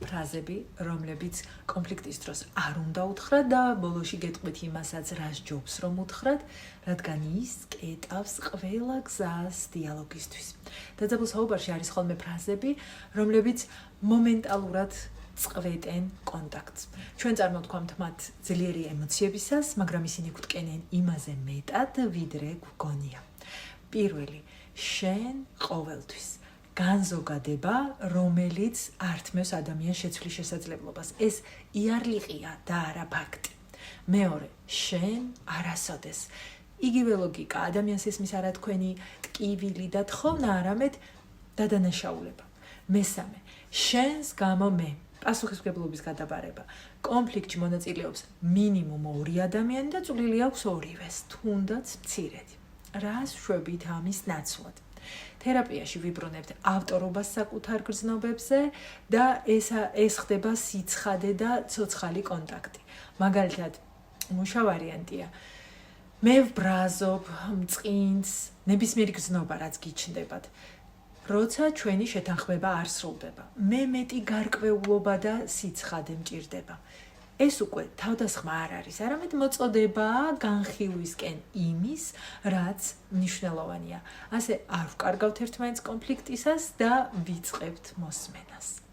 ფრაზები, რომლებიც კონფლიქტის დროს არ უნდა უთხრათ და ბოლოში გეტყვით იმასაც, რას ჯობს რომ უთხრათ, რადგან ის კეტავს ყველა გზას დიალოგისთვის. დაძაბულ საუბარში არის ხოლმე ფრაზები, რომლებიც მომენტალურად წყვეტენ კონტაქტს. ჩვენ წარმოვთქვამთ მათ ძლიერი ემოციებისას, მაგრამ ისინი გვტკენენ იმაზე მეტად, ვიდრე გვგონია. პირველი, შენ ყოველთვის. განზოგადება, რომელიც ართმევს ადამიანს შეცვლის შესაძლებლობას. ეს იარლიყია და არა ფაქტი. მეორე, შენ არასოდეს. იგივე ლოგიკა, ადამიანს ესმის არა თქვენი ტკივილი და თხოვნა, არამედ დადანაშაულება. მესამე, შენს გამო მე. პასუხისმგებლობის გადაბარება. კონფლიქტში მონაწილეობს მინიმუმ 2 ადამიანი და წვლილი აქვს ორივეს, თუნდაც მცირედი. რას შვებით ამის ნაცვლად? თერაპიაში ვიბრუნებთ ავტორობას საკუთარ გრძნობებზე და ეს ხდება სიცხადე და ცოცხალი კონტაქტი. მაგალითად, მუშა ვარიანტია. მე ვბრაზობ, მწყინს, ნებისმიერი გრძნობა, რაც გიჩნდებათ. როცა ჩვენი შეთანხმება არ სრულდება, მე მეტი გარკვეულობა და სიცხადე მჭირდება. ეს უკვე თავდასხმა არ არის, არამედ მოწოდებაა განხილვისკენ იმის, რაც მნიშვნელოვანია. ასე არ ვკარგავთ ერთმანეთს კონფლიქტისას და ვიწყებთ მოსმენას.